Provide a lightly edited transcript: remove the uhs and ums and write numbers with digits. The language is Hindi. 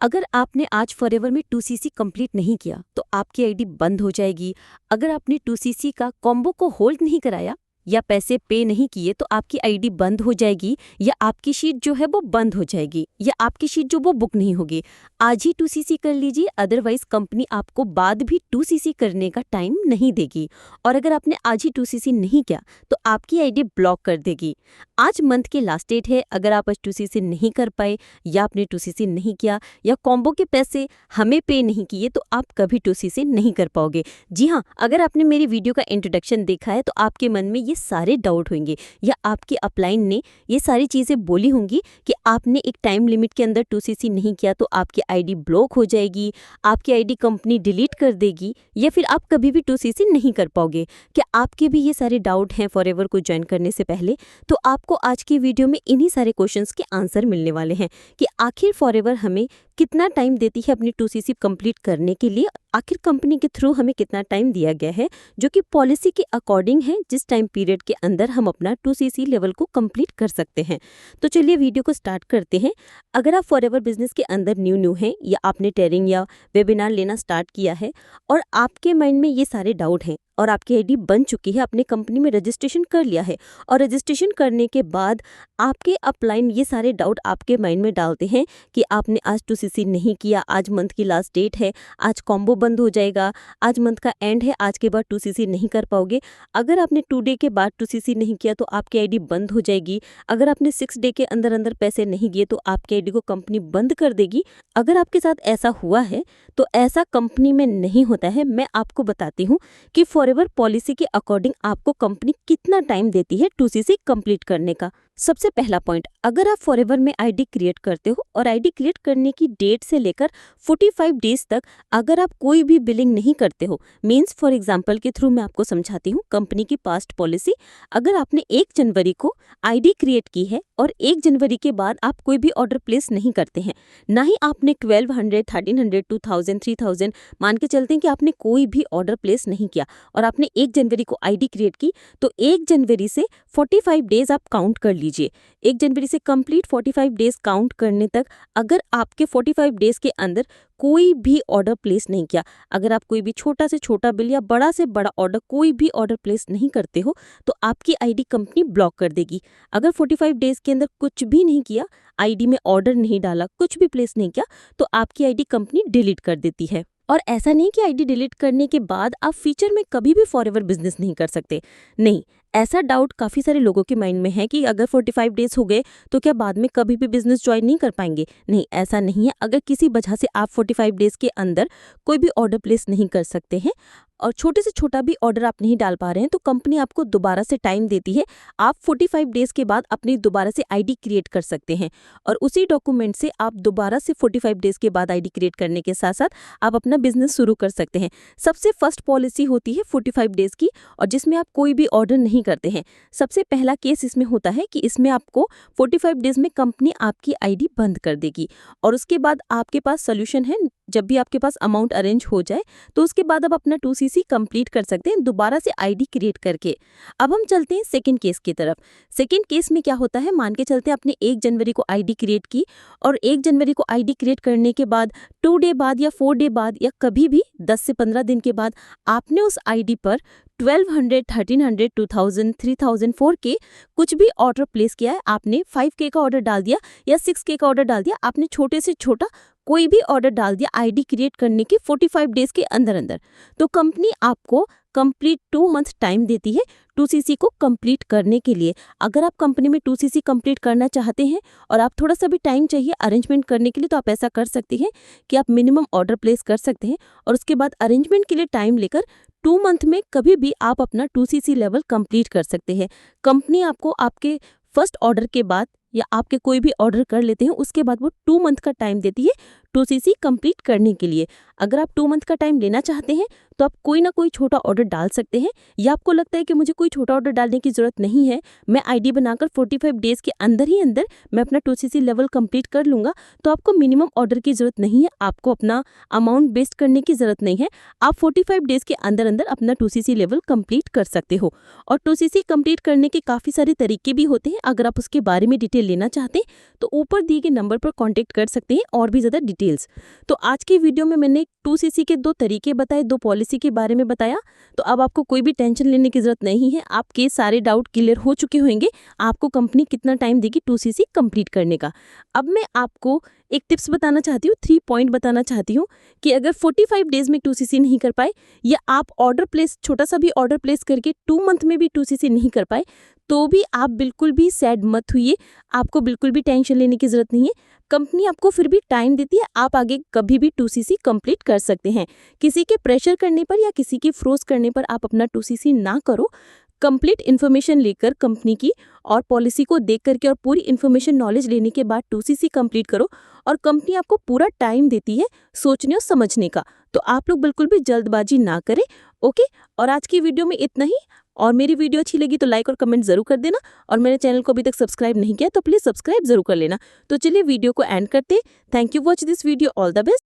अगर आपने आज फॉरएवर में 2cc कंप्लीट नहीं किया तो आपकी आईडी बंद हो जाएगी। अगर आपने 2cc का कॉम्बो को होल्ड नहीं कराया या पैसे पे नहीं किए तो आपकी आईडी बंद हो जाएगी या आपकी शीट जो है वो बंद हो जाएगी या आपकी शीट जो वो बुक नहीं होगी। आज ही 2cc कर लीजिए, अदरवाइज कंपनी आपको बाद भी 2cc करने का टाइम नहीं देगी। और अगर आपने आज ही 2cc नहीं किया तो आपकी आईडी ब्लॉक कर देगी। आज मंथ की लास्ट डेट है। अगर आप आज 2cc नहीं कर पाए या आपने 2cc नहीं किया या कॉम्बो के पैसे हमें पे नहीं किए तो आप कभी 2cc नहीं कर पाओगे। जी हाँ, अगर आपने मेरी वीडियो का इंट्रोडक्शन देखा है तो आपके मन में ये सारे डाउट होंगे या आपके अपलाइन ने ये सारी चीज़ें बोली होंगी कि आपने एक टाइम लिमिट के अंदर 2cc नहीं किया तो आपकी आईडी ब्लॉक हो जाएगी, आपकी आईडी कंपनी डिलीट कर देगी या फिर आप कभी भी 2cc नहीं कर पाओगे। क्या आपके भी ये सारे डाउट हैं फॉरएवर को ज्वाइन करने से पहले? तो आपको आज की वीडियो में इन्हीं सारे क्वेश्चंस के आंसर मिलने वाले हैं कि आखिर फॉरएवर हमें कितना टाइम देती है अपनी 2cc कंप्लीट करने के लिए। आखिर कंपनी के थ्रू हमें कितना टाइम दिया गया है जो कि पॉलिसी के अकॉर्डिंग है, जिस टाइम पीरियड के अंदर हम अपना 2cc लेवल को कंप्लीट कर सकते हैं। तो चलिए वीडियो को स्टार्ट करते हैं। अगर आप फॉरएवर बिजनेस के अंदर न्यू हैं या आपने ट्रेनिंग या वेबिनार लेना स्टार्ट किया है और आपके माइंड में ये सारे डाउट हैं और आपकी आईडी बन चुकी है, आपने कंपनी में रजिस्ट्रेशन कर लिया है और रजिस्ट्रेशन करने के बाद आपके अपलाइन ये सारे डाउट आपके माइंड में डालते हैं कि आपने आज 2cc नहीं किया, आज मंथ की लास्ट डेट है, आज कॉम्बो बंद हो जाएगा, आज मंथ का एंड है, आज के बाद 2cc नहीं कर पाओगे। अगर आपने 2 डे के बाद 2cc नहीं किया तो आपकी आईडी बंद हो जाएगी। अगर आपने 6 डे के अंदर अंदर पैसे नहीं दिए तो आपकी आईडी को कंपनी बंद कर देगी। अगर आपके साथ ऐसा हुआ है तो ऐसा कंपनी में नहीं होता है। मैं आपको बताती हूँ कि फॉरएवर पॉलिसी के अकॉर्डिंग आपको कंपनी कितना टाइम देती है 2cc कंप्लीट करने का। सबसे पहला पॉइंट, अगर आप फॉरएवर में आईडी क्रिएट करते हो और आईडी क्रिएट करने की डेट से लेकर 45 डेज तक अगर आप कोई भी बिलिंग नहीं करते हो, मींस फॉर एग्जांपल के थ्रू मैं आपको समझाती हूँ कंपनी की पास्ट पॉलिसी। अगर आपने 1 जनवरी को आईडी क्रिएट की है और 1 जनवरी के बाद आप कोई भी ऑर्डर प्लेस नहीं करते हैं, ना ही आपने 1200, 1300, 2000, 3000 मान के चलते हैं कि आपने कोई भी ऑर्डर प्लेस नहीं किया और आपने 1 जनवरी को आईडी क्रिएट की, तो 1 जनवरी से 45 डेज आप काउंट कर लीजिए। 1 जनवरी से कंप्लीट 45 डेज काउंट करने तक अगर आपके 45 डेज के अंदर कोई भी ऑर्डर प्लेस नहीं किया, अगर आप कोई भी छोटा से छोटा बिल या बड़ा से बड़ा ऑर्डर कोई भी ऑर्डर प्लेस नहीं करते हो तो आपकी आईडी कंपनी ब्लॉक कर देगी। अगर 45 डेज के अंदर कुछ भी नहीं किया, आईडी में ऑर्डर नहीं डाला, कुछ भी प्लेस नहीं किया तो आपकी आईडी कंपनी डिलीट कर देती है। और ऐसा नहीं कि आईडी डिलीट करने के बाद आप फ्यूचर में कभी भी फॉरएवर बिजनेस नहीं कर सकते। नहीं, ऐसा डाउट काफ़ी सारे लोगों के माइंड में है कि अगर 45 डेज हो गए तो क्या बाद में कभी भी बिजनेस ज्वाइन नहीं कर पाएंगे। नहीं, ऐसा नहीं है। अगर किसी वजह से आप 45 डेज के अंदर कोई भी ऑर्डर प्लेस नहीं कर सकते हैं और छोटे से छोटा भी ऑर्डर आप नहीं डाल पा रहे हैं तो कंपनी आपको दोबारा से टाइम देती है। आप 45 डेज के बाद अपनी दोबारा से आईडी क्रिएट कर सकते हैं और उसी डॉक्यूमेंट से आप दोबारा से 45 डेज के बाद आईडी क्रिएट करने के साथ साथ आप अपना बिजनेस शुरू कर सकते हैं। सबसे फर्स्ट पॉलिसी होती है 45 डेज की और जिसमें आप कोई भी ऑर्डर नहीं करते हैं। सबसे पहला केस इसमें होता है कि इसमें आपको 45 डेज में कंपनी आपकी आईडी बंद कर देगी और उसके बाद आपके पास सोल्यूशन है। जब भी आपके पास अमाउंट अरेंज हो जाए तो उसके बाद आप अपना 2cc कंप्लीट कर सकते हैं दोबारा से आईडी क्रिएट करके। अब हम चलते हैं सेकंड केस की तरफ। सेकंड केस में क्या होता है, मान के चलते हैं आपने 1 जनवरी को आईडी क्रिएट की और 1 जनवरी को आईडी क्रिएट करने के बाद 2 डे बाद या 4 डे बाद या कभी भी 10 से 15 दिन के बाद आपने उस आईडी पर 1200, 1300, 2000, 3000, 4K कुछ भी ऑर्डर प्लेस किया है। आपने 5K का ऑर्डर डाल दिया या 6K का ऑर्डर डाल दिया, आपने छोटे से छोटा कोई भी ऑर्डर डाल दिया आईडी क्रिएट करने के 45 डेज के अंदर अंदर, तो कंपनी आपको कंप्लीट 2 मंथ टाइम देती है 2cc को कंप्लीट करने के लिए। अगर आप कंपनी में 2cc कंप्लीट करना चाहते हैं और आप थोड़ा सा भी टाइम चाहिए अरेंजमेंट करने के लिए तो आप ऐसा कर सकते हैं कि आप मिनिमम ऑर्डर प्लेस कर सकते हैं और उसके बाद अरेंजमेंट के लिए टाइम लेकर 2 मंथ में कभी भी आप अपना 2cc लेवल कंप्लीट कर सकते हैं। कंपनी आपको आपके फर्स्ट ऑर्डर के बाद या आपके कोई भी ऑर्डर कर लेते हैं उसके बाद वो 2 मंथ का टाइम देती है 2cc कंप्लीट करने के लिए। अगर आप 2 मंथ का टाइम लेना चाहते हैं तो आप कोई ना कोई छोटा ऑर्डर डाल सकते हैं या आपको लगता है कि मुझे कोई छोटा ऑर्डर डालने की ज़रूरत नहीं है, मैं आईडी बनाकर 45 डेज के अंदर ही अंदर मैं अपना 2cc लेवल कंप्लीट कर लूँगा, तो आपको मिनिमम ऑर्डर की ज़रूरत नहीं है, आपको अपना अमाउंट वेस्ट करने की ज़रूरत नहीं है। आप 45 डेज के अंदर अंदर अपना 2cc लेवल कंप्लीट कर सकते हो और 2cc कंप्लीट करने के काफ़ी सारे तरीके भी होते हैं। अगर आप उसके बारे में डिटेल लेना चाहते हैं तो ऊपर दिए गए नंबर पर कॉन्टैक्ट कर सकते हैं और भी ज़्यादा डिटेल्स। तो आज की वीडियो में मैंने 2cc के 2 तरीके बताए, 2 पॉलिसी के बारे में बताया। तो अब आपको कोई भी टेंशन लेने की ज़रूरत नहीं है, आपके सारे डाउट क्लियर हो चुके होंगे। आपको कंपनी कितना टाइम देगी 2cc कंप्लीट करने का। अब मैं आपको एक टिप्स बताना चाहती हूँ, 3 पॉइंट बताना चाहती हूँ कि अगर 45 डेज़ में 2cc नहीं कर पाए या आप छोटा सा भी ऑर्डर प्लेस करके 2 मंथ में भी 2cc नहीं कर पाए, तो भी आप बिल्कुल भी सैड मत होइए, आपको बिल्कुल भी टेंशन लेने की ज़रूरत नहीं है। कंपनी आपको फिर भी टाइम देती है, आप आगे कभी भी 2cc कंप्लीट कर सकते हैं। किसी के प्रेशर करने पर या किसी की फोर्स करने पर आप अपना 2cc ना करो। कंप्लीट इन्फॉर्मेशन लेकर कंपनी की और पॉलिसी को देख करके और पूरी इन्फॉर्मेशन नॉलेज लेने के बाद 2cc कंप्लीट करो, और कंपनी आपको पूरा टाइम देती है सोचने और समझने का। तो आप लोग बिल्कुल भी जल्दबाजी ना करें, ओके। और आज की वीडियो में इतना ही। और मेरी वीडियो अच्छी लगी तो लाइक और कमेंट जरूर कर देना, और मेरे चैनल को अभी तक सब्सक्राइब नहीं किया तो प्लीज़ सब्सक्राइब जरूर कर लेना। तो चलिए वीडियो को एंड करते। Thank you watch this video, all the best.